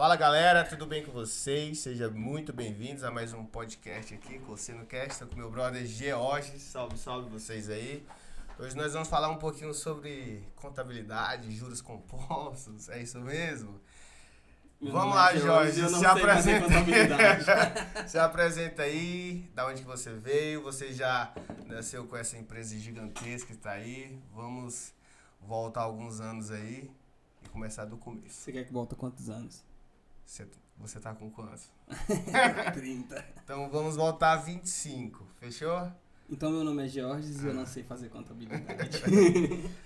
Fala galera, tudo bem com vocês? Sejam muito bem-vindos a mais um podcast aqui, Cossino Cast, tô com meu brother George, salve vocês aí. Hoje nós vamos falar um pouquinho sobre contabilidade, juros compostos, é isso mesmo? Vamos lá, Jorge, se apresenta aí. Se apresenta aí, da onde que você veio, você já nasceu com essa empresa gigantesca que está aí, vamos voltar alguns anos aí e começar do começo. Você quer que volta quantos anos? Você tá com quantos? 30. Então vamos voltar a 25, fechou? Então meu nome é Jorge e eu não sei fazer contabilidade.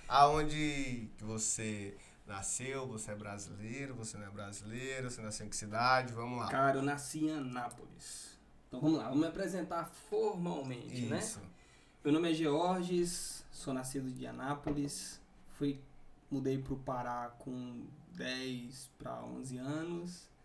Aonde que você nasceu? Você é brasileiro? Você não é brasileiro? Você nasceu em que cidade? Vamos lá. Cara, eu nasci em Anápolis. Então vamos lá, vou me apresentar formalmente, Isso. né? Meu nome é George, sou nascido de Anápolis, mudei pro Pará com 10 para 11 anos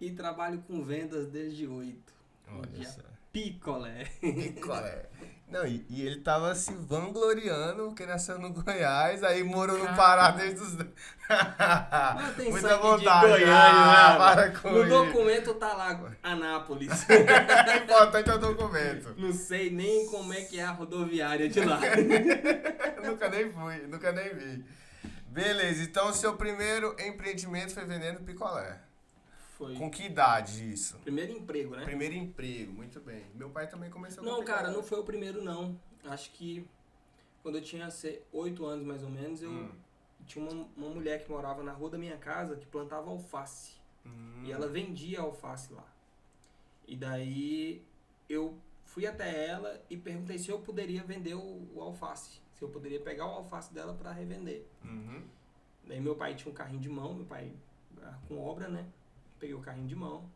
e trabalho com vendas desde 8. Olha só. Picolé. Picolé. Não, e ele tava se vangloriando que nasceu no Goiás, aí morou no Pará desde os... Mas tem Muita sangue vontade. de Goiânia, né? Para com No isso. documento tá lá, Anápolis. O importante é o documento. Não sei nem como é que é a rodoviária de lá. Nunca nem fui, nunca nem vi. Beleza, então o seu primeiro empreendimento foi vendendo picolé. Foi. Com que idade isso? Primeiro emprego, né? Primeiro emprego, muito bem. Meu pai também começou com Não, picolé. cara, não foi o primeiro, não. Acho que quando eu tinha 8 anos, mais ou menos, eu tinha uma mulher que morava na rua da minha casa que plantava alface. E ela vendia alface lá. E daí eu fui até ela e perguntei se eu poderia vender o alface. Se eu poderia pegar o alface dela para revender. Daí meu pai tinha um carrinho de mão, meu pai com obra, né? Peguei o carrinho de mão,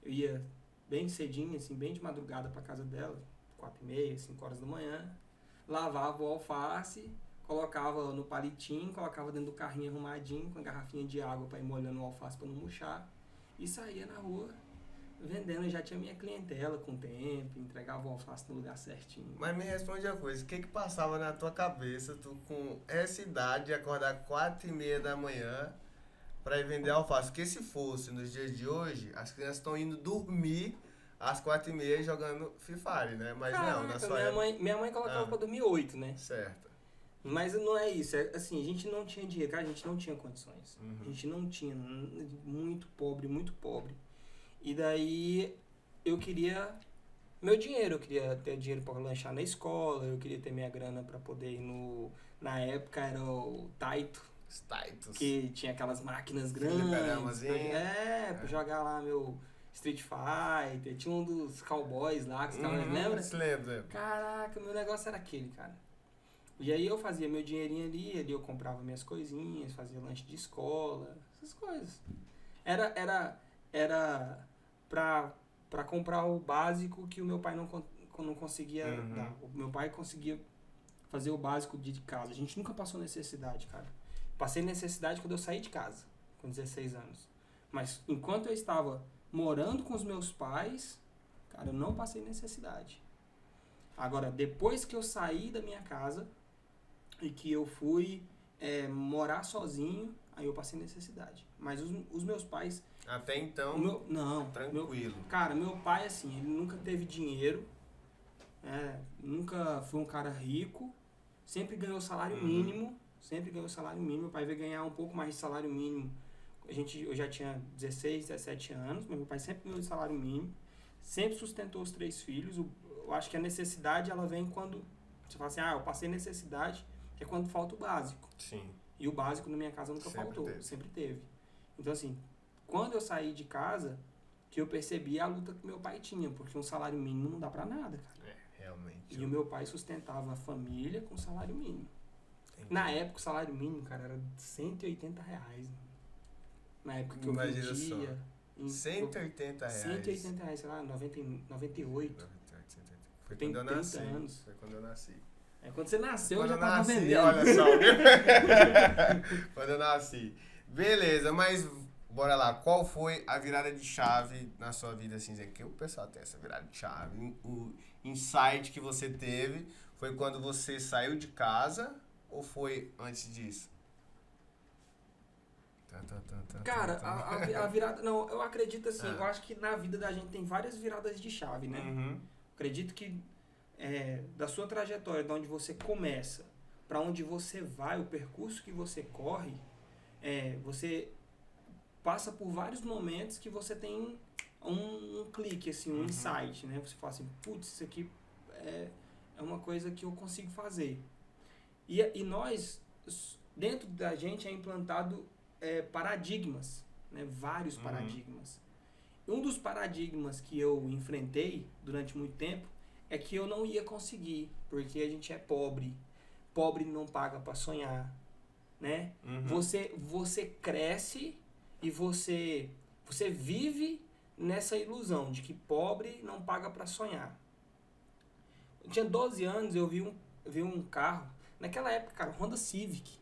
eu ia bem cedinho, assim, bem de madrugada pra casa dela, 4h30, 5 horas da manhã, lavava o alface, colocava no palitinho, colocava dentro do carrinho arrumadinho, com a garrafinha de água pra ir molhando o alface pra não murchar, e saía na rua vendendo. Já tinha minha clientela com o tempo, entregava o alface no lugar certinho. Mas me responde uma coisa, o que passava na tua cabeça, tu com essa idade, acordar 4h30 da manhã para ir vender alface? Porque se fosse nos dias de hoje, as crianças estão indo dormir às 4h30 jogando Free Fire, né? Mas Caraca, não, na sua época... minha mãe colocava pra dormir 8, né? Certo. Mas não é isso, é assim, a gente não tinha dinheiro, cara, a gente não tinha condições. A gente não tinha, muito pobre. E daí eu queria meu dinheiro, eu queria ter dinheiro para lanchar na escola, eu queria ter minha grana para poder ir no... Na época era o Taito, que tinha aquelas máquinas grandes. Pra jogar lá meu Street Fighter, tinha um dos cowboys lá, que os caras lembram? Lembra. Caraca, meu negócio era aquele, cara. E aí eu fazia meu dinheirinho ali eu comprava minhas coisinhas, fazia lanche de escola, essas coisas. Era pra comprar o básico que o meu pai não conseguia dar. O meu pai conseguia fazer o básico de casa. A gente nunca passou necessidade, cara. Passei necessidade quando eu saí de casa, com 16 anos. Mas enquanto eu estava morando com os meus pais, cara, eu não passei necessidade. Agora, depois que eu saí da minha casa e que eu fui morar sozinho, aí eu passei necessidade. Mas os meus pais... Até então, não, tranquilo. Cara, meu pai, assim, ele nunca teve dinheiro, nunca foi um cara rico, sempre ganhou salário mínimo. Meu pai veio ganhar um pouco mais de salário mínimo. Eu já tinha 16, 17 anos, mas meu pai sempre ganhou salário mínimo. Sempre sustentou os 3 filhos. Eu acho que a necessidade, ela vem quando... Você fala assim, eu passei necessidade, que é quando falta o básico. Sim. E o básico na minha casa nunca faltou, sempre teve. Então, assim, quando eu saí de casa, que eu percebi a luta que meu pai tinha, porque um salário mínimo não dá pra nada, cara. Realmente. E o meu pai sustentava a família com salário mínimo. Entendi. Na época, o salário mínimo, cara, era R$180. Na época que eu Imagina vendia... só. R$180. R$180, sei lá, 98. Foi Tem quando eu 30 nasci. anos. Foi quando eu nasci. Quando você nasceu, Quando eu já eu tava nasci, vendendo. olha só, viu? Quando eu nasci. Beleza, mas bora lá. Qual foi a virada de chave na sua vida, assim, que o pessoal tem essa virada de chave? O insight que você teve foi quando você saiu de casa ou foi antes disso? Cara, a virada... Não, eu acredito assim, eu acho que na vida da gente tem várias viradas de chave, né? Acredito que da sua trajetória, de onde você começa, para onde você vai, o percurso que você corre, você passa por vários momentos que você tem um clique, assim, um insight, né? Você fala assim, putz, isso aqui é uma coisa que eu consigo fazer. E nós, dentro da gente, é implantado paradigmas, né? Vários paradigmas. Um dos paradigmas que eu enfrentei durante muito tempo é que eu não ia conseguir, porque a gente é pobre. Pobre não paga para sonhar, né? Você cresce e você vive nessa ilusão de que pobre não paga para sonhar. Eu tinha 12 anos, eu vi um carro, naquela época, cara, Honda Civic.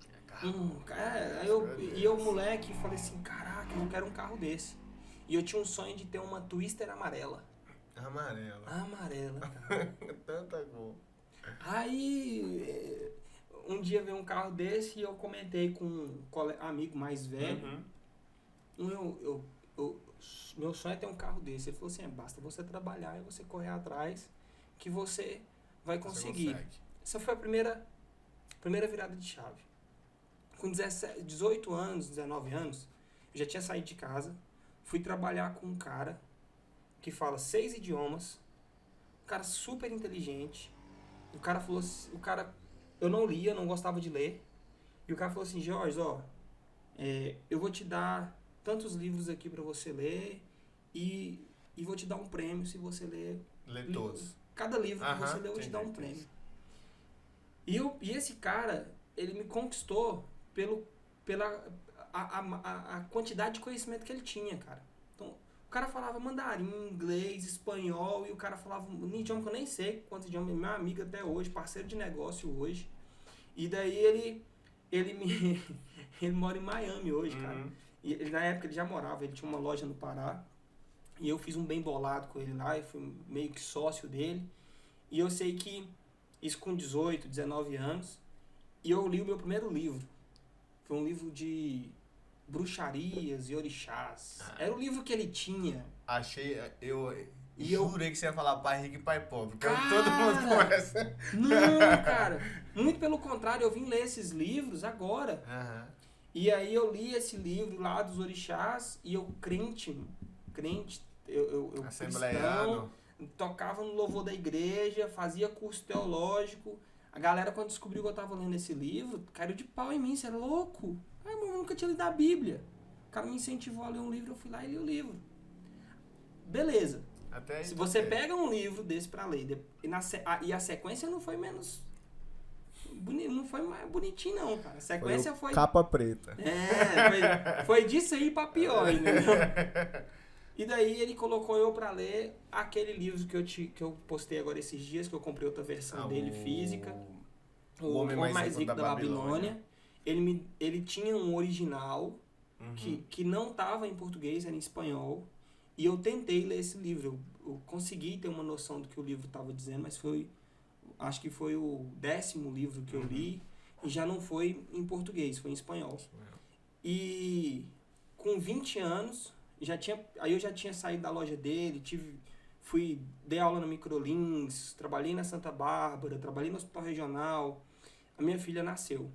Eu moleque, falei assim, caraca, eu quero um carro desse. E eu tinha um sonho de ter uma Twister amarela. Amarela, cara. Tanta cor. Aí, um dia veio um carro desse e eu comentei com um amigo mais velho. Meu sonho é ter um carro desse. Ele falou assim, basta você trabalhar e você correr atrás que você vai conseguir. Essa foi a primeira virada de chave. Com 18 anos, 19 anos, eu já tinha saído de casa, fui trabalhar com um cara que fala 6 idiomas, um cara super inteligente. O cara falou assim, eu não lia, não gostava de ler, e o cara falou assim, Jorge, eu vou te dar tantos livros aqui para você ler e vou te dar um prêmio se você ler todos. Cada livro que você ler, eu vou te dar um prêmio. E esse cara, ele me conquistou pela quantidade de conhecimento que ele tinha, cara. Então, o cara falava mandarim, inglês, espanhol, e o cara falava um idioma que eu nem sei quantos idiomas, meu amigo até hoje, parceiro de negócio hoje. E daí ele mora em Miami hoje, cara. E na época ele já morava, ele tinha uma loja no Pará. E eu fiz um bem bolado com ele lá, e fui meio que sócio dele. E eu sei que isso com 18, 19 anos, e eu li o meu primeiro livro. Foi um livro de bruxarias e orixás. Era o livro que ele tinha. Jurei que você ia falar Pai Rico e Pai Pobre. Cara, todo mundo conhece. Não, cara. Muito pelo contrário, eu vim ler esses livros agora. E aí eu li esse livro lá dos orixás e eu crente, eu cristão, tocava no louvor da igreja, fazia curso teológico. A galera, quando descobriu que eu tava lendo esse livro, caiu de pau em mim, você é louco? Mas eu nunca tinha lido a Bíblia. O cara me incentivou a ler um livro, eu fui lá e li o livro. Beleza. Se você pega um livro desse pra ler, e a sequência não foi menos... não foi mais bonitinho, não, cara. A sequência foi... Capa preta. Foi disso aí pra pior, entendeu? E daí ele colocou eu pra ler aquele livro que eu postei agora esses dias, que eu comprei outra versão dele física. O Homem Mais Rico da Babilônia. Ele tinha um original que não estava em português, era em espanhol. E eu tentei ler esse livro. Eu consegui ter uma noção do que o livro estava dizendo, mas acho que foi o 10º livro que eu li. E já não foi em português, foi em espanhol. E com 20 anos... Aí eu já tinha saído da loja dele, dei aula na Microlins, trabalhei na Santa Bárbara, trabalhei no Hospital Regional. A minha filha nasceu.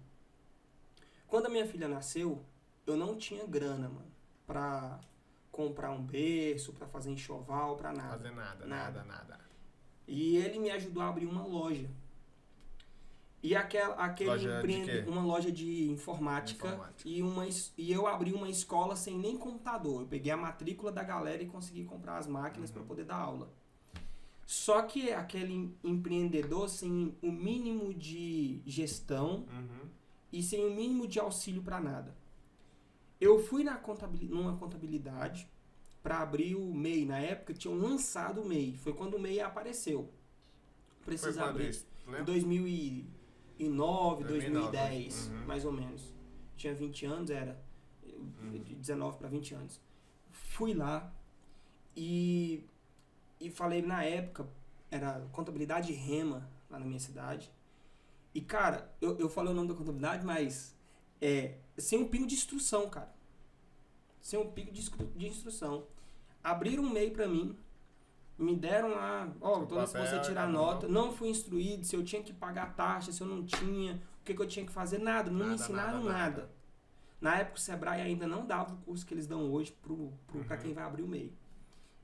Quando a minha filha nasceu, eu não tinha grana, mano, pra comprar um berço, pra fazer enxoval, pra nada. Fazer nada. E ele me ajudou a abrir uma loja. E uma loja de informática. E eu abri uma escola sem nem computador. Eu peguei a matrícula da galera e consegui comprar as máquinas para poder dar aula. Só que aquele empreendedor sem o mínimo de gestão e sem o mínimo de auxílio para nada. Eu fui numa contabilidade para abrir o MEI. Na época tinham lançado o MEI. Foi quando o MEI apareceu. Precisa abrir. Em 2009, 2010, mais ou menos. Tinha 20 anos, era de 19 para 20 anos. Fui lá e falei, na época, era contabilidade Rema, lá na minha cidade. E, cara, eu falei o nome da contabilidade, mas sem um pingo de instrução, cara. sem um pico de instrução. Abriram um MEI pra mim, me deram lá, toda vez que você tirar nota, não fui instruído se eu tinha que pagar taxa, se eu não tinha, o que eu tinha que fazer, nada, não me ensinaram nada. Na época o Sebrae ainda não dava o curso que eles dão hoje pra quem vai abrir o MEI.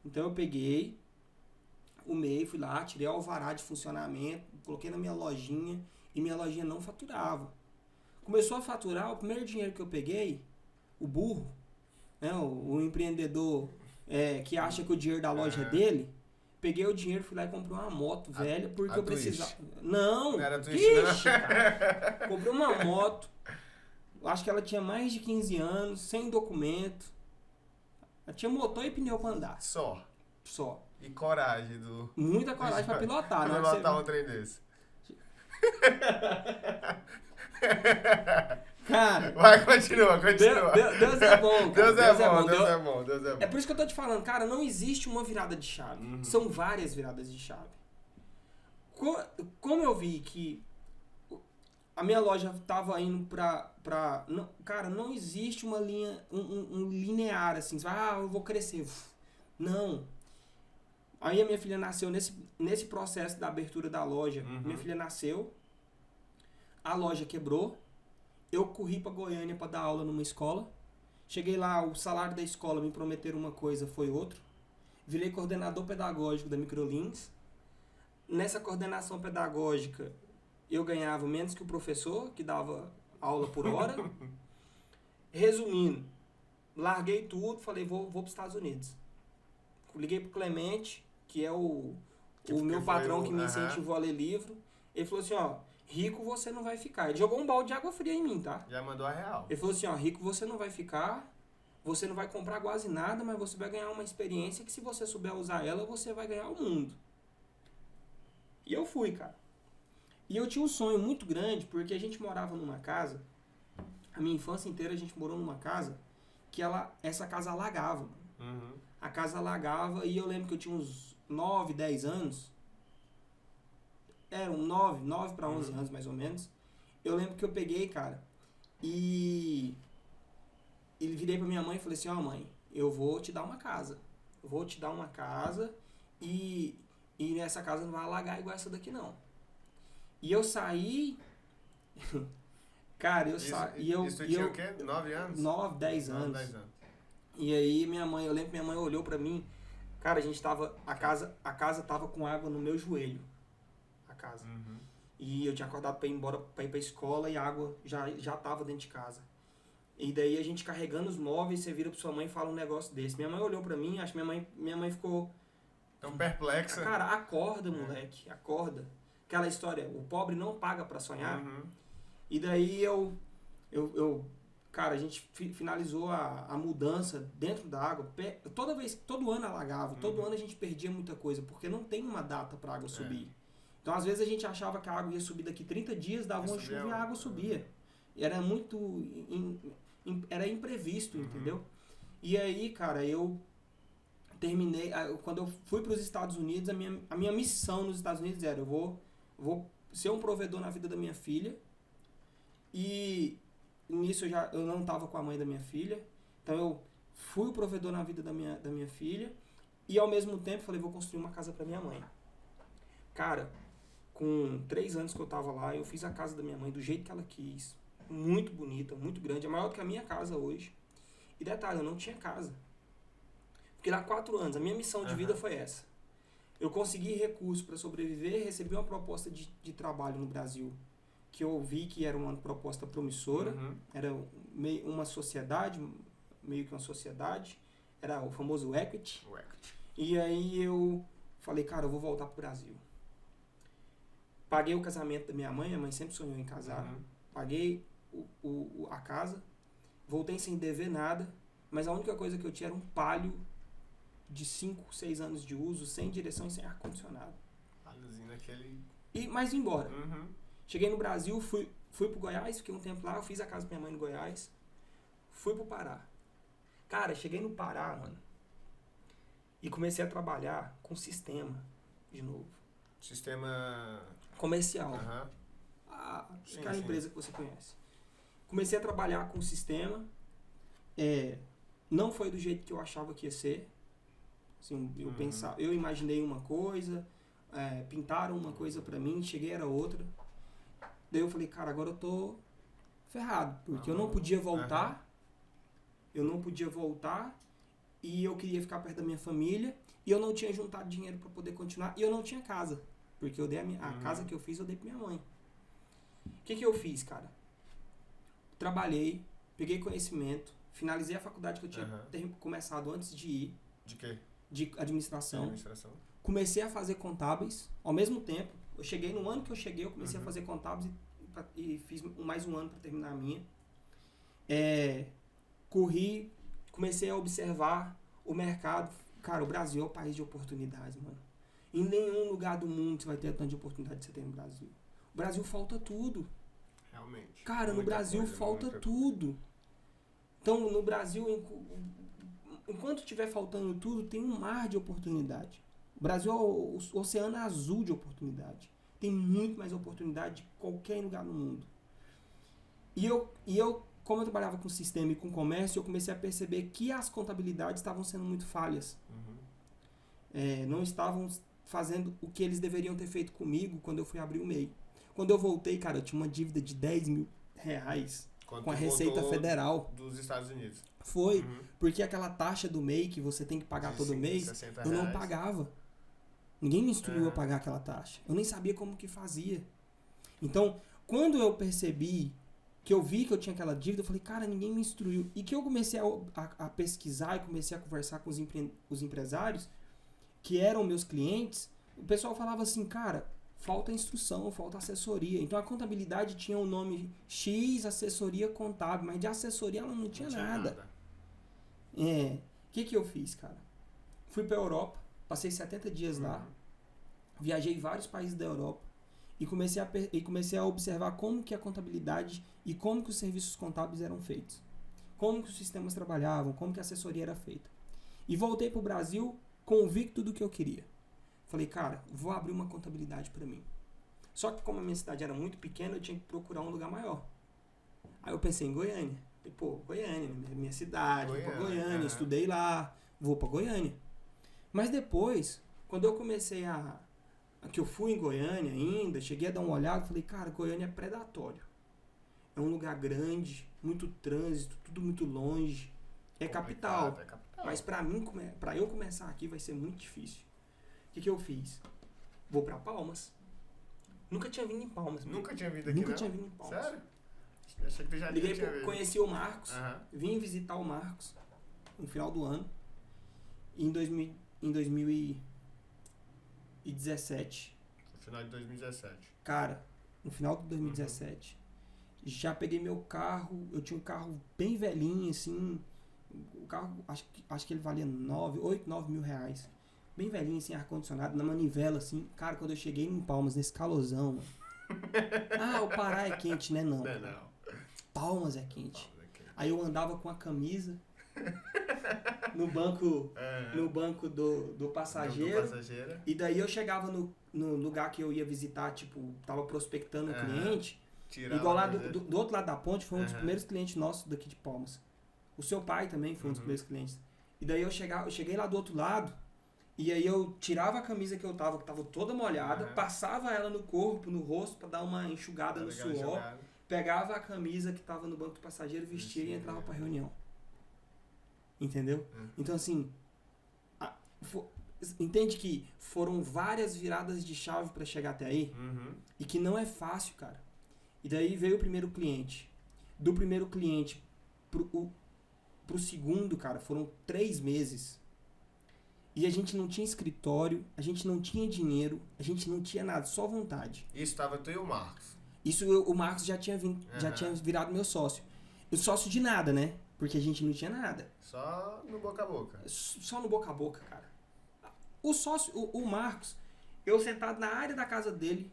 Então eu peguei o MEI, fui lá, tirei o alvará de funcionamento, coloquei na minha lojinha e minha lojinha não faturava. Começou a faturar, o primeiro dinheiro que eu peguei, o burro, né, o empreendedor que acha que o dinheiro da loja é dele, peguei o dinheiro, fui lá e comprei uma moto velha, porque eu precisava... Não era Twitch, cara. Comprei uma moto, acho que ela tinha mais de 15 anos, sem documento. Ela tinha motor e pneu pra andar. Só. E coragem muita coragem pra pilotar, né? Pilotar um trem desse. Cara... Vai, continua. Deus é bom, cara. Deus é bom. É por isso que eu tô te falando, cara, não existe uma virada de chave. São várias viradas de chave. Como eu vi que a minha loja tava indo cara, não existe uma linha, um linear, assim, eu vou crescer. Não. Aí a minha filha nasceu nesse processo da abertura da loja. Minha filha nasceu, a loja quebrou, eu corri pra Goiânia pra dar aula numa escola. Cheguei lá, o salário da escola me prometeram uma coisa, foi outro. Virei coordenador pedagógico da Microlins. Nessa coordenação pedagógica, eu ganhava menos que o professor, que dava aula por hora. Resumindo, larguei tudo, falei, vou para os Estados Unidos. Liguei pro Clemente, que é o meu patrão que me incentivou a ler livro. Ele falou assim, rico você não vai ficar. Ele jogou um balde de água fria em mim, tá? Já mandou a real. Ele falou assim, rico você não vai ficar, você não vai comprar quase nada, mas você vai ganhar uma experiência que se você souber usar ela, você vai ganhar o mundo. E eu fui, cara. E eu tinha um sonho muito grande, porque a gente morava numa casa, a minha infância inteira a gente morou numa casa, que essa casa alagava. A casa alagava e eu lembro que eu tinha uns 9, 10 anos, eram 9 para 11 anos mais ou menos. Eu lembro que eu peguei, cara, e virei pra minha mãe e falei assim, mãe, eu vou te dar uma casa. Eu vou te dar uma casa e essa casa não vai alagar igual essa daqui, não. E eu saí... Cara, Isso tinha o quê? 9 anos? 9, 10 anos. 10 anos. E aí eu lembro que minha mãe olhou pra mim, cara, a casa tava com água no meu joelho. A casa. E eu tinha acordado pra ir embora, pra ir pra escola e a água já tava dentro de casa. E daí a gente carregando os móveis, você vira pra sua mãe e fala um negócio desse. Minha mãe olhou pra mim, acho que minha mãe ficou... Tão perplexa. Cara, acorda, moleque, acorda. Aquela história, o pobre não paga pra sonhar. E daí cara, a gente finalizou a mudança dentro da água. Todo ano alagava, todo ano a gente perdia muita coisa, porque não tem uma data pra água subir. Então, às vezes, a gente achava que a água ia subir daqui 30 dias, dava uma chuva e a água subia. E era muito... era imprevisto, entendeu? E aí, cara, eu terminei... Quando eu fui para os Estados Unidos, a minha missão nos Estados Unidos era, eu vou ser um provedor na vida da minha filha. E nisso eu não estava com a mãe da minha filha. Então, eu fui o provedor na vida da minha filha. E, ao mesmo tempo, falei, vou construir uma casa para minha mãe. Cara... Com 3 anos que eu tava lá, eu fiz a casa da minha mãe do jeito que ela quis. Muito bonita, muito grande. É maior do que a minha casa hoje. E detalhe, eu não tinha casa. Porque lá 4 anos, a minha missão de vida foi essa. Eu consegui recursos para sobreviver, recebi uma proposta de trabalho no Brasil, que eu vi que era uma proposta promissora. Era meio uma sociedade, era o famoso equity. E aí eu falei, cara, eu vou voltar pro Brasil. Paguei o casamento da minha mãe sempre sonhou em casar. Paguei a casa, voltei sem dever nada, mas a única coisa que eu tinha era um Palio de 5, 6 anos de uso, sem direção e sem ar-condicionado. Mas embora. Cheguei no Brasil, fui pro Goiás, fiquei um tempo lá, eu fiz a casa da minha mãe no Goiás, fui pro Pará. Cara, cheguei no Pará, mano, e comecei a trabalhar com sistema de novo. Sistema... comercial. Aquela empresa que você conhece. Comecei a trabalhar com o sistema. Não foi do jeito que eu achava que ia ser. Assim, eu imaginei uma coisa, pintaram uma coisa pra mim, cheguei era outra. Daí eu falei, cara, agora eu tô ferrado, porque eu não podia voltar. Eu não podia voltar e eu queria ficar perto da minha família e eu não tinha juntado dinheiro pra poder continuar e eu não tinha casa, porque eu dei a casa que eu fiz, eu dei pra minha mãe. O que eu fiz, cara? Trabalhei, peguei conhecimento, finalizei a faculdade que eu tinha começado antes de ir. De quê? De administração. Comecei a fazer contábeis ao mesmo tempo. Eu cheguei no ano que eu cheguei, eu comecei a fazer contábeis e fiz mais um ano para terminar a minha. Comecei a observar o mercado. Cara, o Brasil é um país de oportunidades, mano. Em nenhum lugar do mundo você vai ter tanto de oportunidade que você tem no Brasil. O Brasil falta tudo. Realmente. Cara, no Brasil falta tudo. Então, no Brasil, enquanto estiver faltando tudo, tem um mar de oportunidade. O Brasil é o oceano azul de oportunidade. Tem muito mais oportunidade de qualquer lugar no mundo. E eu, como eu trabalhava com sistema e com comércio, eu comecei a perceber que as contabilidades estavam sendo muito falhas. Não estavam fazendo o que eles deveriam ter feito comigo quando eu fui abrir o MEI. Quando eu voltei, cara, eu tinha uma dívida de R$10.000 com a Receita Federal. Dos Estados Unidos. Foi, porque aquela taxa do MEI que você tem que pagar todo mês, eu não pagava. Ninguém me instruiu a pagar aquela taxa. Eu nem sabia como que fazia. Então, quando eu percebi, que eu vi que eu tinha aquela dívida, eu falei, cara, ninguém me instruiu. E que eu comecei a pesquisar e comecei a conversar com os empresários, que eram meus clientes, o pessoal falava assim, cara, falta instrução, falta assessoria. Então a contabilidade tinha o nome X, assessoria contábil, mas de assessoria ela não tinha nada. O que eu fiz, cara? Fui pra Europa, passei 70 dias lá, viajei vários países da Europa e comecei a observar como que a contabilidade e como que os serviços contábeis eram feitos. Como que os sistemas trabalhavam, como que a assessoria era feita. E voltei pro Brasil convicto do que eu queria. Falei, cara, vou abrir uma contabilidade para mim. Só que como a minha cidade era muito pequena, eu tinha que procurar um lugar maior. Aí eu pensei em Goiânia. Falei, pô, Goiânia, minha cidade, vou pra Goiânia, estudei lá, vou pra Goiânia. Mas depois, quando eu comecei que eu fui em Goiânia ainda, cheguei a dar uma olhada, falei, cara, Goiânia é predatório. É um lugar grande, muito trânsito, tudo muito longe. É capital. Mas pra eu começar aqui vai ser muito difícil. O que eu fiz? Vou pra Palmas. Nunca tinha vindo em Palmas. Nunca tinha vindo aqui, Nunca tinha vindo em Palmas. Sério? Achei que tu já Liguei, tinha vindo. Conheci o Marcos. Vim visitar o Marcos no final do ano. Em 2017. No final de 2017. Cara, no final de 2017. Já peguei meu carro. Eu tinha um carro bem velhinho, assim. O carro, acho que ele valia 8, 9 mil reais. Bem velhinho, assim, ar-condicionado, na manivela, assim. Cara, quando eu cheguei em Palmas, nesse calorzão, mano. O Pará é quente, né? Não. Palmas é quente. Aí eu andava com a camisa no banco do passageiro. E daí eu chegava no lugar que eu ia visitar, tipo, tava prospectando o cliente. Igual lá do outro lado da ponte, foi um dos primeiros clientes nossos daqui de Palmas. O seu pai também foi um dos primeiros clientes. E daí eu cheguei lá do outro lado, e aí eu tirava a camisa que tava toda molhada, passava ela no corpo, no rosto, pra dar uma enxugada no suor, pegava a camisa que tava no banco do passageiro, vestia e entrava pra reunião. Entendeu? Então, assim, entende que foram várias viradas de chave pra chegar até aí? E que não é fácil, cara. E daí veio o primeiro cliente. Do primeiro cliente pro segundo, cara, foram 3 meses. E a gente não tinha escritório, a gente não tinha dinheiro, a gente não tinha nada, só vontade. Isso tava tu e o Marcos? O Marcos já tinha virado meu sócio. Eu sócio de nada, né? Porque a gente não tinha nada. Só no boca a boca? Só no boca a boca, cara. O sócio, o Marcos, eu sentado na área da casa dele,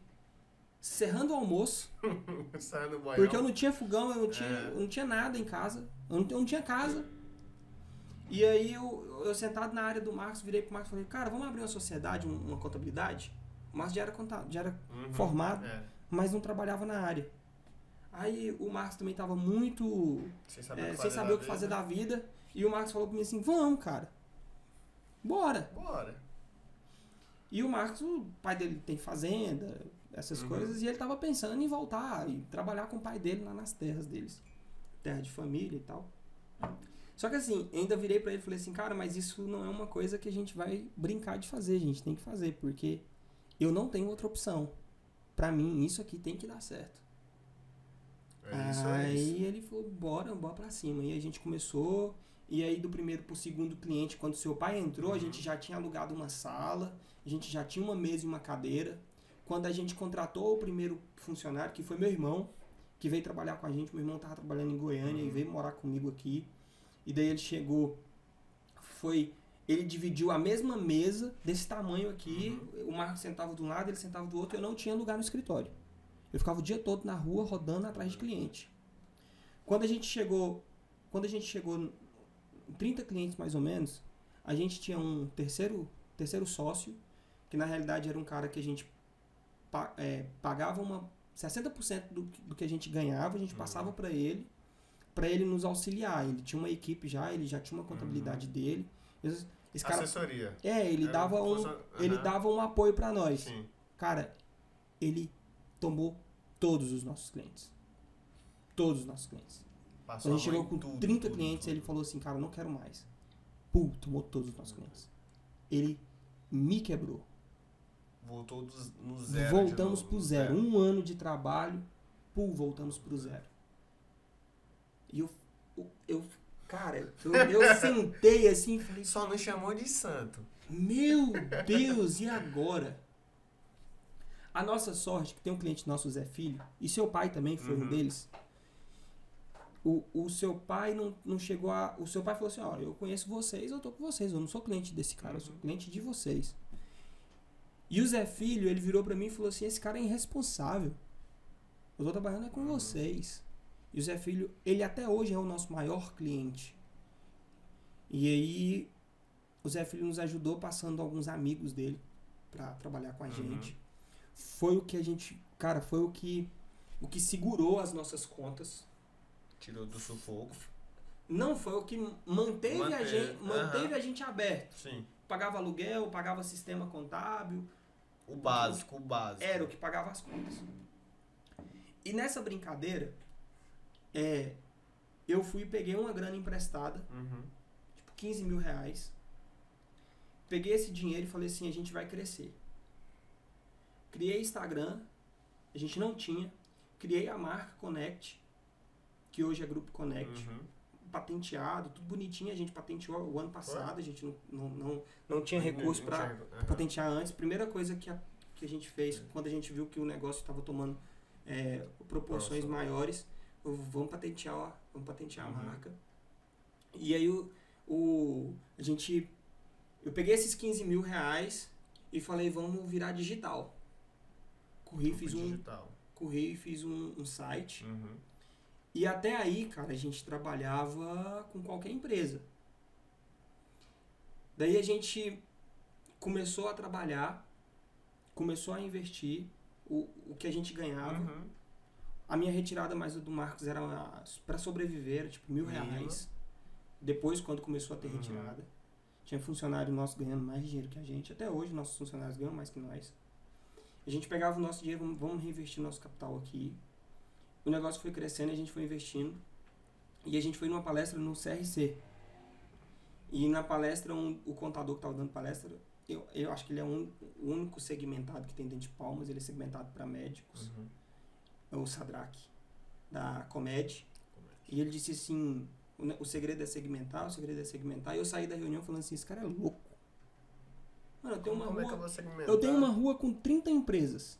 serrando o almoço. Porque eu não tinha fogão, eu não tinha nada em casa. Eu não tinha casa. E aí eu sentado na área do Marcos, virei pro Marcos e falei, cara, vamos abrir uma sociedade, uma contabilidade? O Marcos já era formado, mas não trabalhava na área. Aí o Marcos também tava muito sem saber o que fazer da vida. E o Marcos falou pra mim assim, vamos, cara. Bora. E o Marcos, o pai dele tem fazenda, essas coisas, e ele tava pensando em voltar e trabalhar com o pai dele lá nas terras deles. Terra de família e tal. Só que assim, eu ainda virei pra ele e falei assim, cara, mas isso não é uma coisa que a gente vai brincar de fazer, a gente tem que fazer, porque eu não tenho outra opção. Pra mim, isso aqui tem que dar certo. Aí ele falou, bora pra cima. E a gente começou, e aí do primeiro pro segundo cliente, quando seu pai entrou, a gente já tinha alugado uma sala, a gente já tinha uma mesa e uma cadeira. Quando a gente contratou o primeiro funcionário, que foi meu irmão, que veio trabalhar com a gente, meu irmão tava trabalhando em Goiânia e veio morar comigo aqui. E daí ele chegou, ele dividiu a mesma mesa, desse tamanho aqui, o Marcos sentava de um lado, ele sentava do outro, eu não tinha lugar no escritório. Eu ficava o dia todo na rua, rodando atrás de cliente. Quando a gente chegou em 30 clientes mais ou menos, a gente tinha um terceiro sócio, que na realidade era um cara que a gente pagava 60% do que a gente ganhava, a gente passava para ele nos auxiliar. Ele tinha uma equipe já, ele já tinha uma contabilidade dele. Esse cara, assessoria. Ele dava um apoio para nós. Sim. Cara, ele tomou todos os nossos clientes. Todos os nossos clientes. Quando a gente chegou com 30 clientes, ele falou assim, cara, eu não quero mais. Tomou todos os nossos clientes. Ele me quebrou. Voltou no zero. Voltamos pro zero. Um ano de trabalho, voltamos pro zero. E eu sentei assim e falei... Só não chamou de santo. Meu Deus, e agora? A nossa sorte, que tem um cliente nosso, o Zé Filho, e seu pai também foi um deles. O seu pai não chegou a... O seu pai falou assim, eu conheço vocês, eu tô com vocês, eu não sou cliente desse cara, eu sou cliente de vocês. E o Zé Filho, ele virou pra mim e falou assim, esse cara é irresponsável. Eu tô trabalhando com vocês. E o Zé Filho, ele até hoje é o nosso maior cliente. E aí, o Zé Filho nos ajudou passando alguns amigos dele pra trabalhar com a gente. Foi o que a gente... Cara, foi o que segurou as nossas contas. Tirou do sufoco. Não, foi o que manteve a gente aberto. Sim. Pagava aluguel, pagava sistema contábil. O básico. Era o que pagava as contas. E nessa brincadeira, eu fui e peguei uma grana emprestada, tipo 15 mil reais. Peguei esse dinheiro e falei assim, a gente vai crescer. Criei Instagram, a gente não tinha. Criei a marca Connect, que hoje é Grupo Connect. Patenteado, tudo bonitinho, a gente patenteou o ano passado, a gente não tinha recurso para patentear antes. Primeira coisa que a gente fez, quando a gente viu que o negócio estava tomando proporções maiores, vamos patentear a marca. E aí eu peguei esses 15 mil reais e falei, vamos virar digital. Corri e fiz um site. E até aí, cara, a gente trabalhava com qualquer empresa. Daí a gente começou a trabalhar, começou a investir o que a gente ganhava. A minha retirada mais do Marcos era para sobreviver, era tipo R$1.000. Depois, quando começou a ter retirada, tinha funcionário nosso ganhando mais dinheiro que a gente. Até hoje, nossos funcionários ganham mais que nós. A gente pegava o nosso dinheiro, vamos reinvestir nosso capital aqui. O negócio foi crescendo e a gente foi investindo. E a gente foi numa palestra no CRC. E na palestra, o contador que estava dando palestra, eu acho que ele é o único segmentado que tem dentro de Palmas, ele é segmentado para médicos. É o Sadraque, da Comed. E ele disse assim, o segredo é segmentar, E eu saí da reunião falando assim, esse cara é louco. Mano, eu tenho uma rua... é que eu vou segmentar? Eu tenho uma rua com 30 empresas.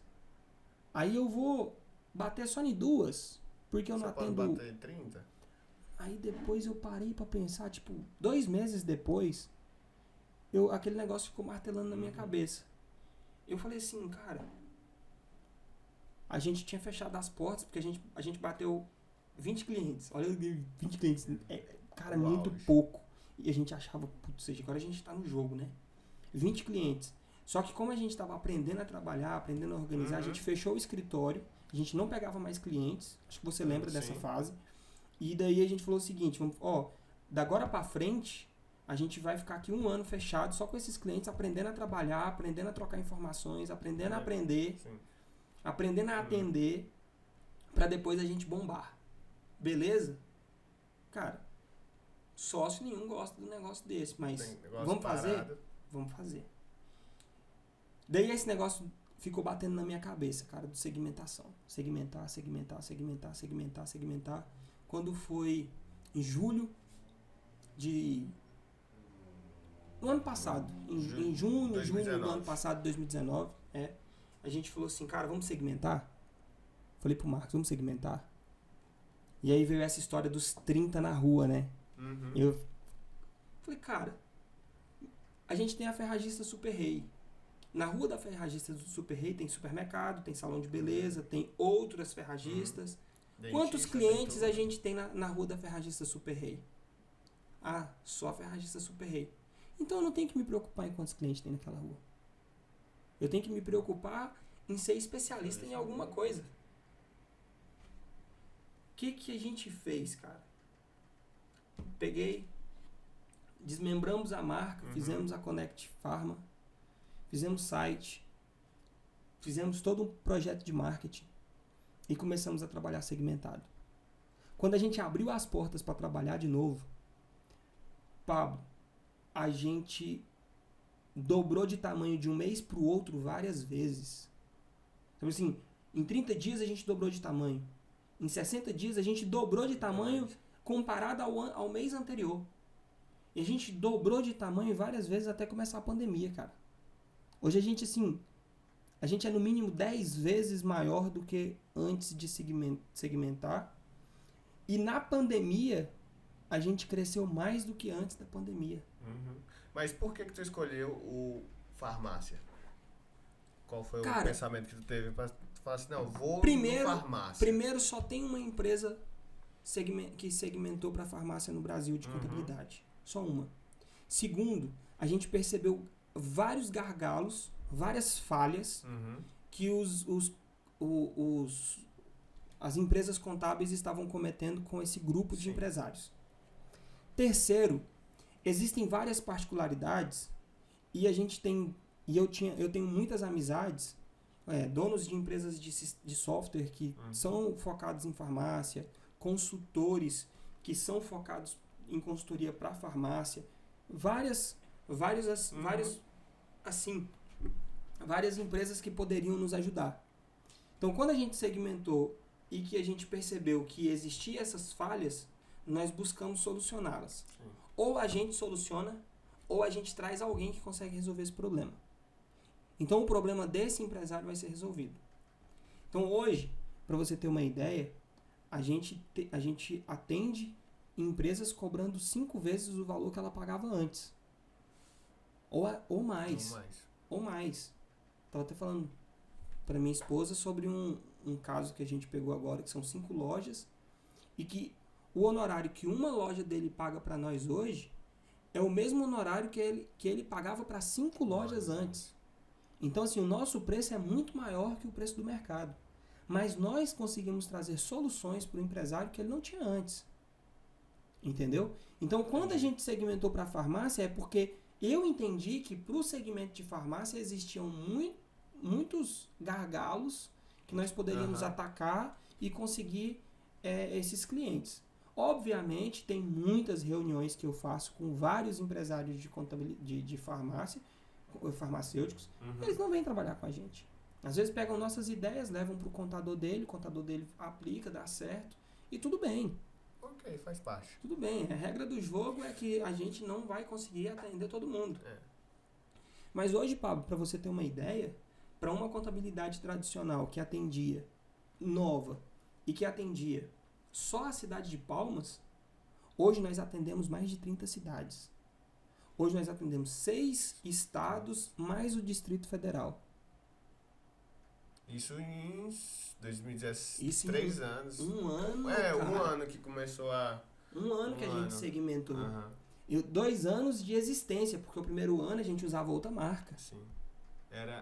Aí eu vou bater só em 2, porque eu não atendo... Pode bater em 30? Aí depois eu parei pra pensar, tipo, 2 meses depois, aquele negócio ficou martelando na minha cabeça. Eu falei assim, cara, a gente tinha fechado as portas, porque a gente bateu 20 clientes. Olha, 20 clientes. Cara, muito pouco. E a gente achava, putz, agora a gente tá no jogo, né? 20 clientes. Só que como a gente tava aprendendo a trabalhar, aprendendo a organizar, a gente fechou o escritório, a gente não pegava mais clientes. Acho que você lembra dessa fase. E daí a gente falou o seguinte, da agora pra frente, a gente vai ficar aqui 1 ano fechado só com esses clientes, aprendendo a trabalhar, aprendendo a trocar informações, aprendendo a aprender, aprendendo a atender, pra depois a gente bombar. Beleza? Cara, sócio nenhum gosta do negócio desse, mas vamos fazer? Vamos fazer. Daí esse negócio ficou batendo na minha cabeça, cara, de segmentação. Segmentar. Quando foi em julho no ano passado, em junho do ano passado, 2019, a gente falou assim, cara, vamos segmentar? Falei pro Marcos, vamos segmentar? E aí veio essa história dos 30 na rua, né? Eu falei, cara, a gente tem a Ferragista Super Rei. Na rua da Ferragista do Super Rei tem supermercado, tem salão de beleza, tem outras ferragistas. Quantos clientes a gente tem na rua da Ferragista Super Rei? Ah, só a Ferragista Super Rei. Então eu não tenho que me preocupar em quantos clientes tem naquela rua. Eu tenho que me preocupar em ser especialista em alguma coisa. O que a gente fez, cara? Desmembramos a marca, fizemos a Connect Pharma, fizemos site, fizemos todo um projeto de marketing e começamos a trabalhar segmentado. Quando a gente abriu as portas para trabalhar de novo, Pablo, a gente dobrou de tamanho de um mês para o outro várias vezes. Então, assim, em 30 dias a gente dobrou de tamanho. Em 60 dias a gente dobrou de tamanho comparado ao mês anterior. E a gente dobrou de tamanho várias vezes até começar a pandemia, cara. Hoje a gente, assim, a gente é no mínimo 10 vezes maior do que antes de segmentar. E na pandemia, a gente cresceu mais do que antes da pandemia. Mas por que tu escolheu o farmácia? Qual foi o pensamento que tu teve pra falar assim, não, vou no farmácia? Primeiro, só tem uma empresa que segmentou para farmácia no Brasil de contabilidade. Só uma. Segundo, a gente percebeu vários gargalos, várias falhas que as empresas contábeis estavam cometendo com esse grupo de empresários. Terceiro, existem várias particularidades e eu tenho muitas amizades, donos de empresas de software que são focados em farmácia, consultores que são focados em consultoria para farmácia, várias empresas que poderiam nos ajudar. Então, quando a gente segmentou e que a gente percebeu que existiam essas falhas, nós buscamos solucioná-las. Ou a gente soluciona, ou a gente traz alguém que consegue resolver esse problema. Então, o problema desse empresário vai ser resolvido. Então, hoje, para você ter uma ideia, a gente atende empresas cobrando 5 vezes o valor que ela pagava antes. Ou mais. Estava até falando para minha esposa sobre um caso que a gente pegou agora, que são 5 lojas, e que o honorário que uma loja dele paga para nós hoje é o mesmo honorário que ele pagava para 5 lojas antes. Então, assim, o nosso preço é muito maior que o preço do mercado. Mas nós conseguimos trazer soluções para o empresário que ele não tinha antes. Entendeu? Então, quando a gente segmentou para a farmácia, é porque eu entendi que para o segmento de farmácia existiam muitos gargalos que nós poderíamos atacar e conseguir esses clientes. Obviamente, tem muitas reuniões que eu faço com vários empresários de farmácia, farmacêuticos, eles não vêm trabalhar com a gente. Às vezes pegam nossas ideias, levam para o contador dele aplica, dá certo, e tudo bem. Ok, faz parte. Tudo bem, a regra do jogo é que a gente não vai conseguir atender todo mundo. Mas hoje, Pablo, para você ter uma ideia, para uma contabilidade tradicional que atendia nova e que atendia só a cidade de Palmas, hoje nós atendemos mais de 30 cidades. Hoje nós atendemos 6 estados mais o Distrito Federal. Isso em 2017, Isso 3 anos. Um ano, um ano que começou a... Um ano que a gente segmentou. E 2 anos de existência, porque o primeiro ano a gente usava outra marca. Sim.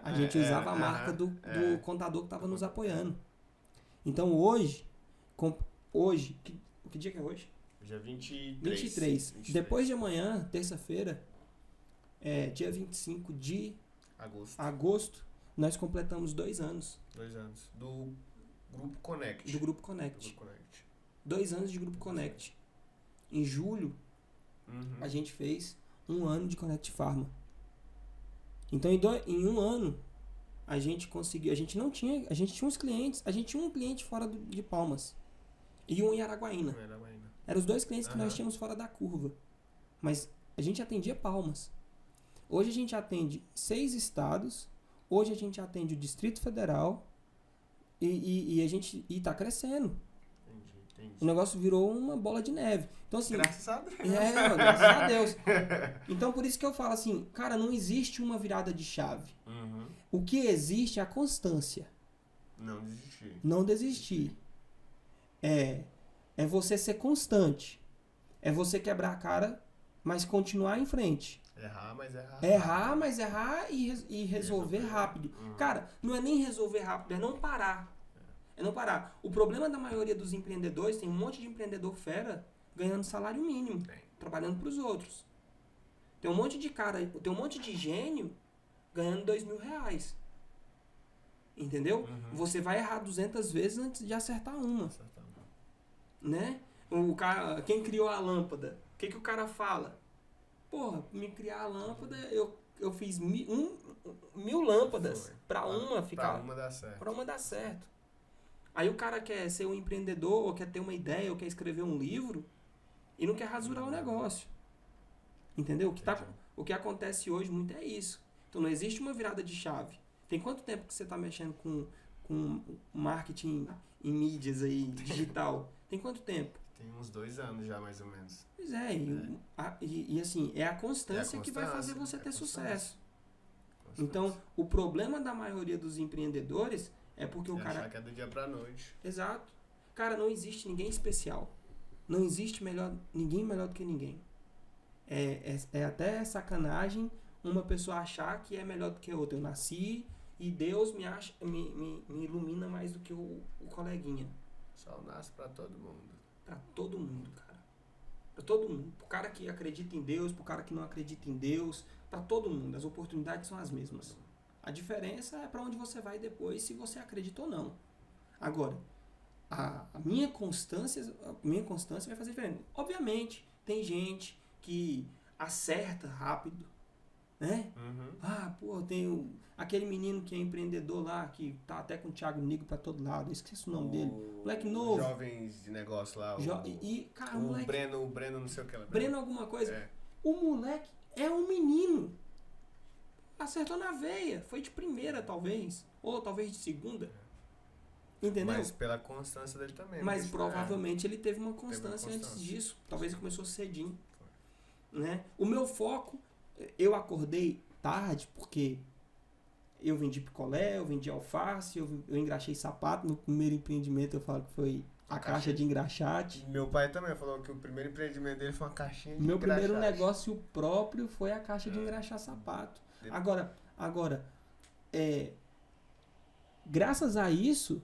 A gente usava a marca do contador que estava nos apoiando. Então hoje, que dia que é hoje? Dia 23. 23. Depois de amanhã, terça-feira, dia 25 de agosto, nós completamos 2 anos. 2 anos. Do Grupo Connect. Do Grupo Connect. 2 anos de Grupo Connect. Em julho, a gente fez 1 ano de Connect Pharma. Então, em 1 ano, a gente conseguiu. A gente tinha uns clientes. A gente tinha um cliente fora de Palmas. E um em Araguaína. Eram os 2 clientes que nós tínhamos fora da curva. Mas a gente atendia Palmas. Hoje a gente atende 6 estados. Hoje a gente atende o Distrito Federal. E tá crescendo. Entendi. O negócio virou uma bola de neve. Então, assim, graças a Deus. Graças a Deus. Então, por isso que eu falo assim, cara, não existe uma virada de chave. O que existe é a constância. Não desistir. É você ser constante. É você quebrar a cara, mas continuar em frente. Errar, mas errar e resolver rápido. Cara, não é nem resolver rápido, é não parar. O problema da maioria dos empreendedores, tem um monte de empreendedor fera ganhando salário mínimo, trabalhando para os outros. Tem um monte de cara, tem um monte de gênio ganhando R$2.000. Entendeu? Você vai errar 200 vezes antes de acertar uma. Né? Quem criou a lâmpada? O que o cara fala? Porra, me criar a lâmpada, eu fiz 1.000 lâmpadas para uma ficar. Para uma dar certo. Aí o cara quer ser um empreendedor, ou quer ter uma ideia, ou quer escrever um livro, e não quer rasurar o negócio. Entendeu? O que acontece hoje muito é isso. Então não existe uma virada de chave. Tem quanto tempo que você está mexendo com marketing em mídias aí, digital? Tem quanto tempo? Tem uns 2 anos já, mais ou menos. Pois é. E assim, é a constância que vai fazer você ter sucesso. Então, o problema da maioria dos empreendedores é porque o cara... achar que é do dia pra noite. Exato. Cara, não existe ninguém especial. Não existe ninguém melhor do que ninguém. É até sacanagem uma pessoa achar que é melhor do que a outra. Eu nasci e Deus me ilumina mais do que o coleguinha. O sol nasce pra todo mundo. Pra todo mundo, cara. Pra todo mundo. Pro cara que acredita em Deus, pro cara que não acredita em Deus. Pra todo mundo. As oportunidades são as mesmas. A diferença é pra onde você vai depois, se você acredita ou não. Agora, a minha constância vai fazer diferença. Obviamente, tem gente que acerta rápido, né? Tem aquele menino que é empreendedor lá, que tá até com o Thiago Nigro pra todo lado, eu esqueci o nome dele. Moleque novo. Jovens de negócio lá. Cara, o moleque... Breno não sei o que lá. Breno alguma coisa. O moleque é um menino. Acertou na veia. Foi de primeira, talvez. Ou talvez de segunda. Entendeu? Mas pela constância dele também. Mas provavelmente ele teve uma constância antes disso. Talvez ele começou cedinho. Né? O meu foco, eu acordei tarde porque eu vendi picolé, eu vendi alface, eu engraxei sapato. Meu primeiro empreendimento eu falo que foi a caixa de engraxate. Meu pai também falou que o primeiro empreendimento dele foi uma caixinha de engraxate. Meu primeiro negócio próprio foi a caixa de engraxar sapato. Agora, graças a isso,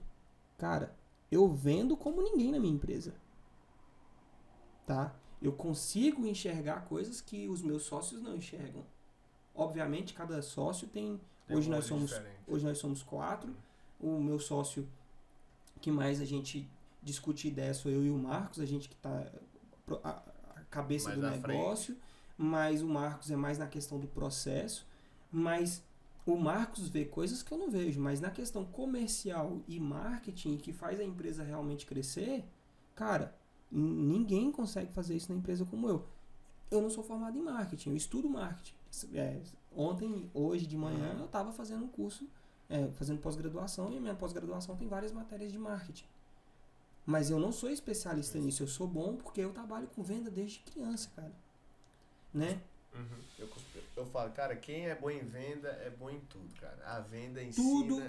cara, eu vendo como ninguém na minha empresa. Tá? Eu consigo enxergar coisas que os meus sócios não enxergam. Obviamente, cada sócio tem... Hoje nós somos 4. O meu sócio que mais a gente discute ideia sou eu e o Marcos. A gente que tá a cabeça do negócio. Mas o Marcos é mais na questão do processo. Mas o Marcos vê coisas que eu não vejo. Mas na questão comercial e marketing, que faz a empresa realmente crescer, cara, ninguém consegue fazer isso na empresa como eu. Eu não sou formado em marketing, eu estudo marketing. Hoje de manhã, eu estava fazendo um curso, fazendo pós-graduação, e a minha pós-graduação tem várias matérias de marketing. Mas eu não sou especialista nisso, eu sou bom porque eu trabalho com venda desde criança, cara. Né? Eu falo, cara, quem é bom em venda é bom em tudo, cara. A venda ensina... Tudo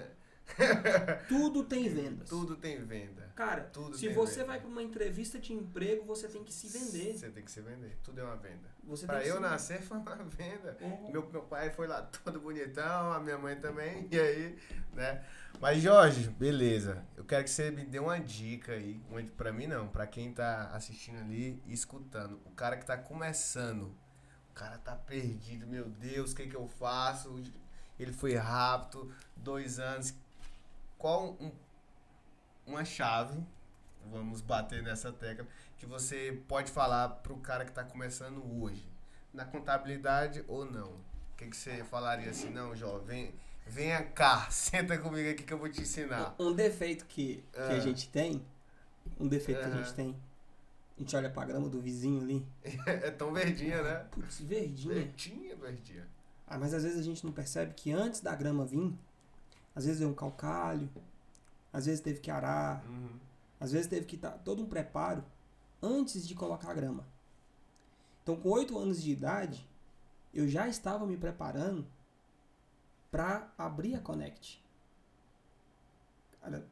Tudo tem vendas. Tudo tem venda. Cara, Tudo se tem você venda. vai para uma entrevista de emprego, você tem que se vender. Você tem que se vender. Tudo é uma venda. Você Pra tem que eu se nascer foi uma venda. Uhum. Meu pai foi lá todo bonitão, a minha mãe também, e aí, né? Mas Jorge, beleza. Eu quero que você me dê uma dica aí. Pra mim não, pra quem tá assistindo ali e escutando. O cara que tá começando, o cara tá perdido, meu Deus, o que eu faço? Ele foi rápido, 2 anos. Qual uma chave, vamos bater nessa tecla, que você pode falar pro cara que tá começando hoje? Na contabilidade ou não? O que você falaria assim? Não, jovem, venha cá, senta comigo aqui que eu vou te ensinar. Um defeito que a gente tem, que a gente olha pra grama do vizinho ali. É tão verdinha, né? Putz, verdinha. Verdinha. Ah, mas às vezes a gente não percebe que antes da grama vir, às vezes veio um calcário, às vezes teve que arar, às vezes teve que dar todo um preparo antes de colocar a grama. Então, com 8 anos de idade, eu já estava me preparando para abrir a Connect. Cara,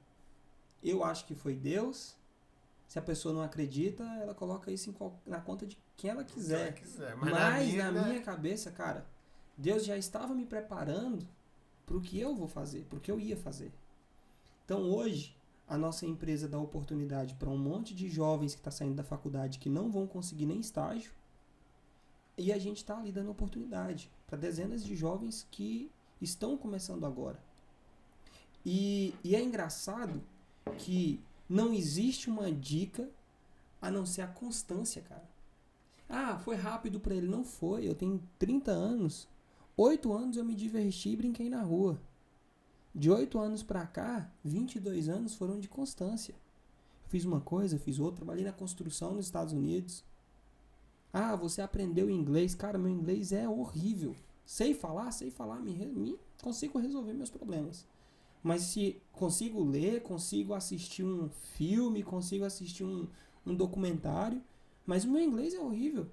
eu acho que foi Deus. Se a pessoa não acredita, ela coloca isso na conta de quem ela quiser. Mas na minha cabeça, cara, Deus já estava me preparando para o que eu vou fazer, para o que eu ia fazer. Então, hoje, a nossa empresa dá oportunidade para um monte de jovens que estão saindo da faculdade que não vão conseguir nem estágio. E a gente está ali dando oportunidade para dezenas de jovens que estão começando agora. E é engraçado que não existe uma dica a não ser a constância, cara. Ah, foi rápido para ele. Não foi. Eu tenho 30 anos. 8 anos eu me diverti e brinquei na rua. De 8 anos para cá, 22 anos foram de constância. Eu fiz uma coisa, fiz outra. Trabalhei na construção nos Estados Unidos. Ah, você aprendeu inglês. Cara, meu inglês é horrível. Sei falar, consigo resolver meus problemas. Mas se consigo ler, consigo assistir um filme, consigo assistir um documentário, mas o meu inglês é horrível.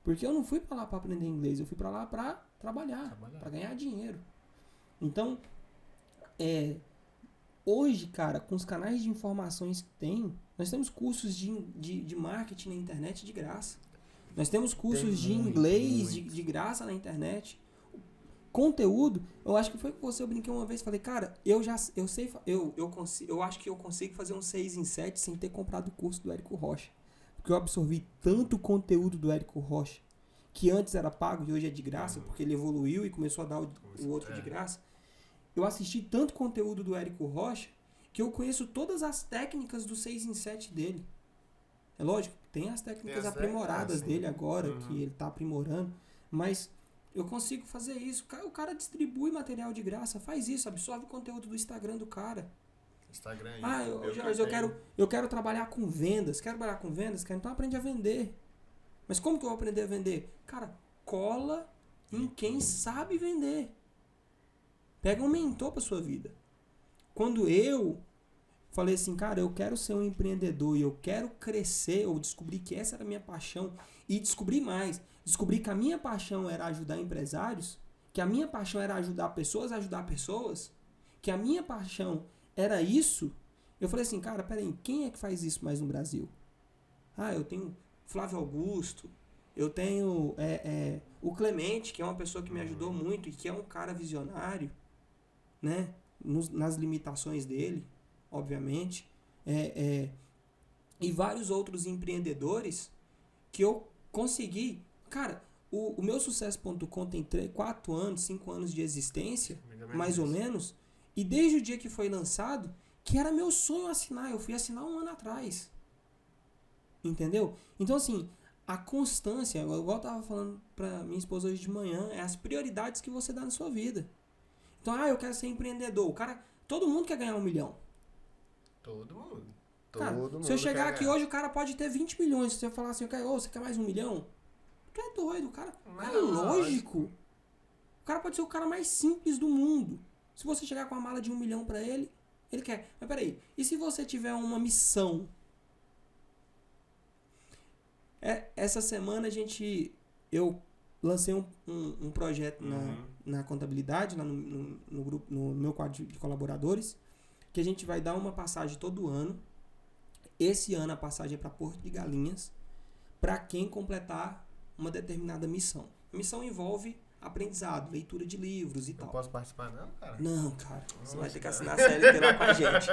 Porque eu não fui para lá para aprender inglês, eu fui para lá para trabalhar, para ganhar dinheiro. Então, hoje, cara, com os canais de informações que tem, nós temos cursos de marketing na internet de graça. Nós temos cursos de inglês de graça na internet. Conteúdo, eu acho que foi com você, eu brinquei uma vez, falei, cara, eu acho que eu consigo fazer um 6 em 7 sem ter comprado o curso do Érico Rocha. Porque eu absorvi tanto conteúdo do Érico Rocha, que antes era pago e hoje é de graça, porque ele evoluiu e começou a dar o outro de graça. Eu assisti tanto conteúdo do Érico Rocha, que eu conheço todas as técnicas do 6 em 7 dele. É lógico, tem as técnicas aprimoradas dele agora, que ele está aprimorando, mas eu consigo fazer isso. O cara distribui material de graça, faz isso, absorve o conteúdo do Instagram do cara. Instagram aí. Ah, eu quero trabalhar com vendas. Quero trabalhar com vendas? Então aprende a vender. Mas como que eu vou aprender a vender? Cara, cola em quem sabe vender. Pega um mentor para sua vida. Quando eu falei assim, cara, eu quero ser um empreendedor e eu quero crescer, eu descobri que essa era a minha paixão e descobri mais. Descobri que a minha paixão era ajudar empresários, que a minha paixão era ajudar pessoas, que a minha paixão era isso. Eu falei assim, cara, peraí, quem é que faz isso mais no Brasil? Ah, eu tenho Flávio Augusto, eu tenho o Clemente, que é uma pessoa que me ajudou muito e que é um cara visionário, né? Nas limitações dele, obviamente. E vários outros empreendedores que eu consegui. Cara, o meu sucesso.com tem 4 anos, 5 anos de existência, mais ou menos. E desde o dia que foi lançado, que era meu sonho assinar, eu fui assinar 1 ano atrás. Entendeu? Então, assim, a constância, igual eu tava falando pra minha esposa hoje de manhã, é as prioridades que você dá na sua vida. Então, eu quero ser empreendedor. Todo mundo quer ganhar 1 milhão. Todo mundo. Cara, se eu chegar aqui hoje, o cara pode ter 20 milhões. Se eu falar assim, você quer mais 1 milhão? Tu é doido, o cara. É lógico. O cara pode ser o cara mais simples do mundo. Se você chegar com uma mala de 1 milhão pra ele, ele quer. Mas peraí, e se você tiver uma missão? Essa semana eu lancei um projeto na contabilidade, lá no grupo, no meu quadro de colaboradores, que a gente vai dar uma passagem todo ano. Esse ano a passagem é para Porto de Galinhas, para quem completar uma determinada missão. A missão envolve aprendizado, leitura de livros e tal. Não posso participar não, cara? Não, cara. Você vai ter que assinar a CLT lá com a gente.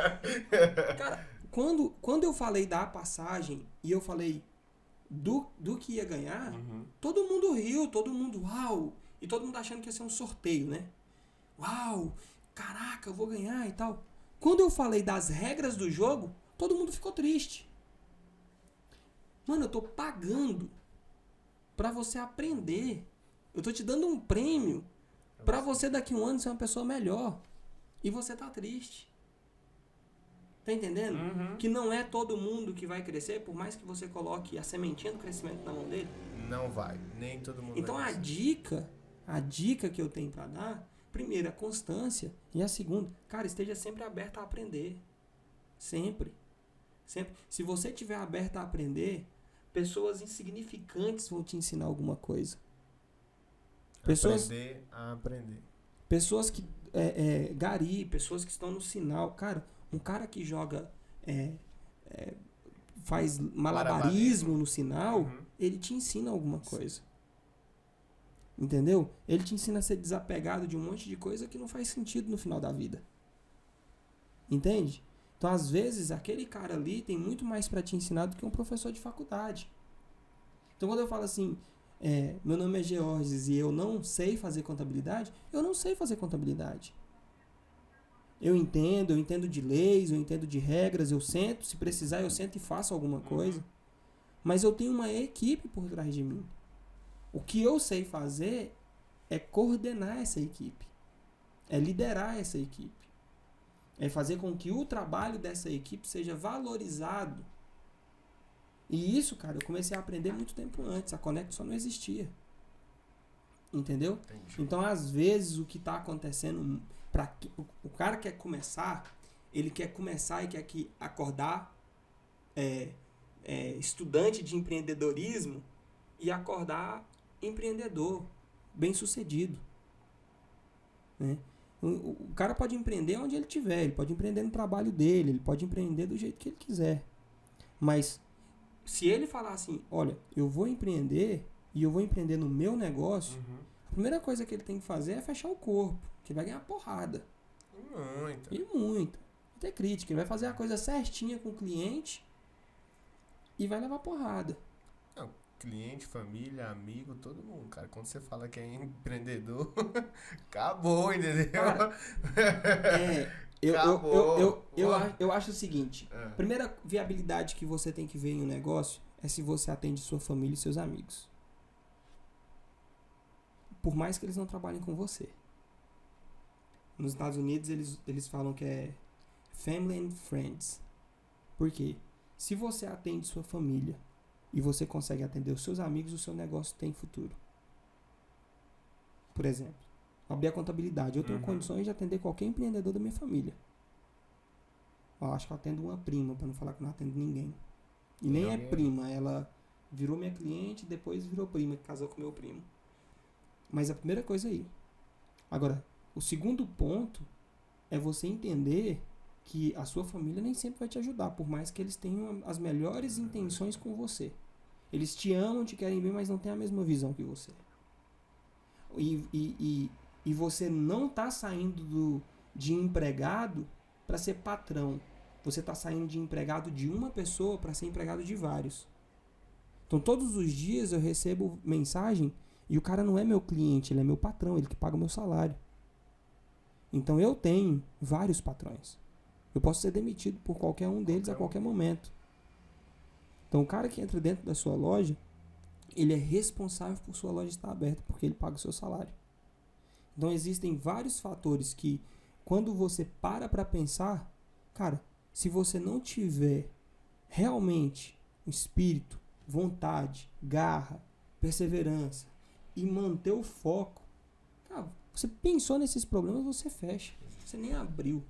Cara, quando eu falei da passagem e eu falei do que ia ganhar, todo mundo riu, todo mundo, uau! E todo mundo achando que ia ser um sorteio, né? Uau! Caraca, eu vou ganhar e tal. Quando eu falei das regras do jogo, todo mundo ficou triste. Mano, eu tô pagando pra você aprender. Eu tô te dando um prêmio pra você daqui a um ano ser uma pessoa melhor. E você tá triste. Tá entendendo? Que não é todo mundo que vai crescer, por mais que você coloque a sementinha do crescimento na mão dele. Não vai. Nem todo mundo então vai. A dica que eu tenho pra dar, primeiro, a constância. E a segunda, cara, esteja sempre aberto a aprender. Sempre. Sempre. Se você estiver aberto a aprender, pessoas insignificantes vão te ensinar alguma coisa. Aprender a aprender. Pessoas que... gari, pessoas que estão no sinal. Cara, um cara que joga... faz malabarismo no sinal, ele te ensina alguma coisa. Entendeu? Ele te ensina a ser desapegado de um monte de coisa que não faz sentido no final da vida. Entende? Então, às vezes, aquele cara ali tem muito mais para te ensinar do que um professor de faculdade. Então, quando eu falo assim, meu nome é Georges e eu não sei fazer contabilidade, eu não sei fazer contabilidade. Eu entendo de leis, eu entendo de regras, eu sento, se precisar eu sento e faço alguma coisa. Mas eu tenho uma equipe por trás de mim. O que eu sei fazer é coordenar essa equipe. É liderar essa equipe. É fazer com que o trabalho dessa equipe seja valorizado. E isso, cara, eu comecei a aprender muito tempo antes. A Conecto só não existia. Entendeu? Entendi. Então, às vezes, o que está acontecendo... o cara quer começar, ele quer começar e quer acordar estudante de empreendedorismo e acordar empreendedor, bem-sucedido. Né? O cara pode empreender onde ele estiver, ele pode empreender no trabalho dele, ele pode empreender do jeito que ele quiser. Mas se ele falar assim, olha, eu vou empreender e eu vou empreender no meu negócio, a primeira coisa que ele tem que fazer é fechar o corpo, que ele vai ganhar porrada. Muita. E muita. Vai ter crítica, ele vai fazer a coisa certinha com o cliente e vai levar porrada. Não, cliente, família, amigo, todo mundo, cara. Quando você fala que é empreendedor, acabou, entendeu? Cara, eu acho o seguinte, a primeira viabilidade que você tem que ver em um negócio é se você atende sua família e seus amigos. Por mais que eles não trabalhem com você. Nos Estados Unidos eles falam que é family and friends. Por quê? Se você atende sua família e você consegue atender os seus amigos, o seu negócio tem futuro. Por exemplo, abrir a contabilidade. Eu tenho condições de atender qualquer empreendedor da minha família. Eu acho que eu atendo uma prima, para não falar que eu não atendo ninguém. E nem é prima, ela virou minha cliente e depois virou prima, que casou com meu primo. Mas a primeira coisa é aí. Agora, o segundo ponto é você entender que a sua família nem sempre vai te ajudar, por mais que eles tenham as melhores intenções com você. Eles te amam, te querem bem, mas não têm a mesma visão que você. E você não está saindo de empregado para ser patrão. Você está saindo de empregado de uma pessoa para ser empregado de vários. Então, todos os dias eu recebo mensagem e o cara não é meu cliente, ele é meu patrão, ele que paga o meu salário. Então, eu tenho vários patrões. Eu posso ser demitido por qualquer um deles a qualquer momento. Então, o cara que entra dentro da sua loja, ele é responsável por sua loja estar aberta, porque ele paga o seu salário. Então, existem vários fatores que, quando você para pensar, cara, se você não tiver realmente um espírito, vontade, garra, perseverança e manter o foco, cara, você pensou nesses problemas, você fecha. Você nem abriu.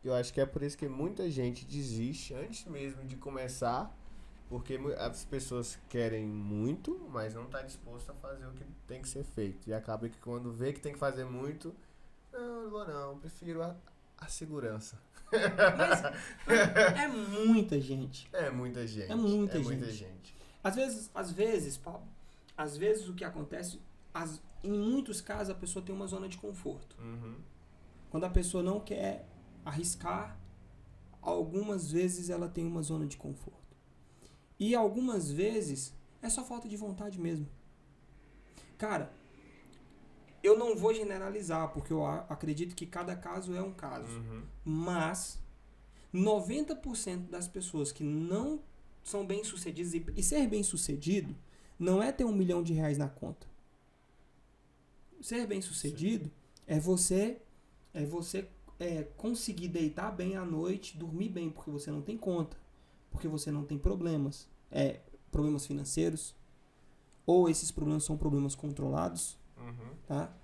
Eu acho que é por isso que muita gente desiste antes mesmo de começar, Porque as pessoas querem muito, mas não tá disposto a fazer o que tem que ser feito. E acaba que quando vê que tem que fazer muito, não vou não, prefiro a segurança. Mas é muita gente. É muita gente. É muita gente. Às vezes, Pablo, às vezes o que acontece, em muitos casos a pessoa tem uma zona de conforto. Uhum. Quando a pessoa não quer arriscar, algumas vezes ela tem uma zona de conforto. E algumas vezes é só falta de vontade mesmo. Cara, eu não vou generalizar, porque eu acredito que cada caso é um caso. Uhum. Mas 90% das pessoas que não são bem-sucedidas, e ser bem-sucedido não é ter R$1 milhão na conta. Ser bem-sucedido é você conseguir deitar bem à noite, dormir bem, porque você não tem conta, porque você não tem problemas financeiros, ou esses problemas são problemas controlados, tá?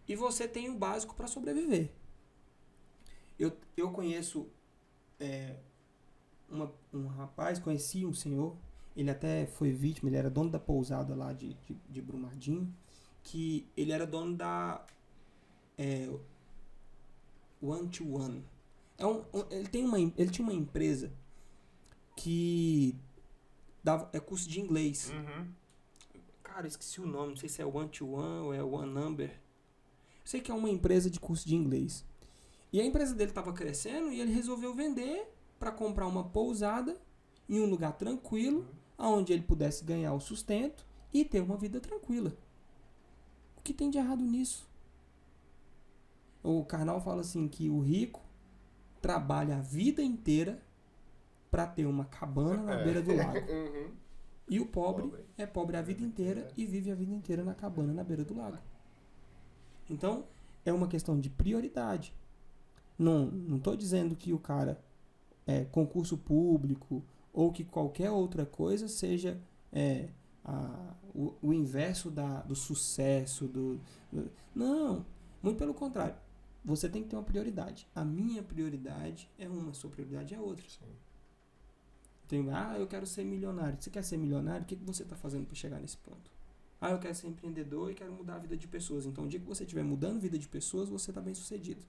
E você tem o básico para sobreviver. Eu conheço um rapaz, conheci um senhor, ele até foi vítima, ele era dono da pousada lá de Brumadinho, que ele era dono da One to One. Ele tinha uma empresa que dava curso de inglês. Uhum. Cara, eu esqueci o nome, não sei se é One to One ou é One Number. Sei que é uma empresa de curso de inglês. E a empresa dele estava crescendo e ele resolveu vender para comprar uma pousada em um lugar tranquilo, onde ele pudesse ganhar o sustento e ter uma vida tranquila. O que tem de errado nisso? O Karnal fala assim que o rico trabalha a vida inteira para ter uma cabana na beira do lago. Uhum. E o pobre é pobre a vida inteira e vive a vida inteira na cabana na beira do lago. Então, é uma questão de prioridade. Não estou dizendo que o cara concurso público ou que qualquer outra coisa seja o inverso do sucesso. Não, muito pelo contrário. Você tem que ter uma prioridade. A minha prioridade é uma, a sua prioridade é outra. Sim. Eu quero ser milionário. Você quer ser milionário? O que você está fazendo para chegar nesse ponto? Eu quero ser empreendedor e quero mudar a vida de pessoas. Então, o dia que você estiver mudando a vida de pessoas, você está bem sucedido.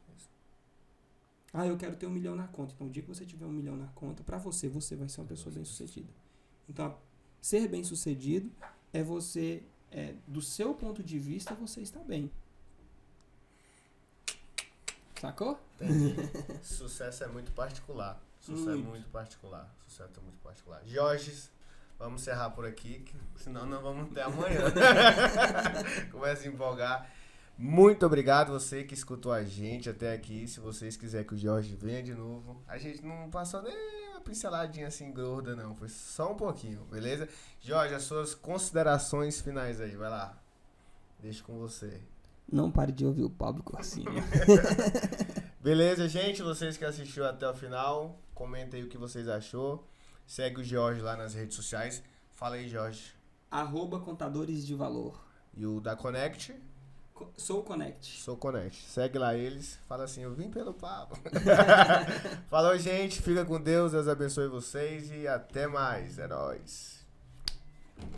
Eu quero ter R$1 milhão na conta. Então, o dia que você tiver R$1 milhão na conta, para você vai ser uma pessoa bem sucedida. Então, ser bem sucedido é você, do seu ponto de vista, você está bem. Sacou? Entendi. Sucesso é muito particular. Sucesso é muito particular. Jorge, vamos encerrar por aqui, senão não vamos ter amanhã. Começa a empolgar. Muito obrigado você que escutou a gente até aqui. Se vocês quiserem que o Jorge venha de novo, a gente não passou nem uma pinceladinha assim gorda, não. Foi só um pouquinho, beleza? Jorge, as suas considerações finais aí, vai lá. Deixa com você. Não pare de ouvir o Pablo Corsini. Beleza, gente? Vocês que assistiram até o final, comentem aí o que vocês achou. Segue o Jorge lá nas redes sociais. Fala aí, Jorge. @contadores de valor. E o da Connect? Sou Connect. Segue lá eles. Fala assim, eu vim pelo Pablo. Falou, gente. Fica com Deus. Deus abençoe vocês. E até mais, heróis.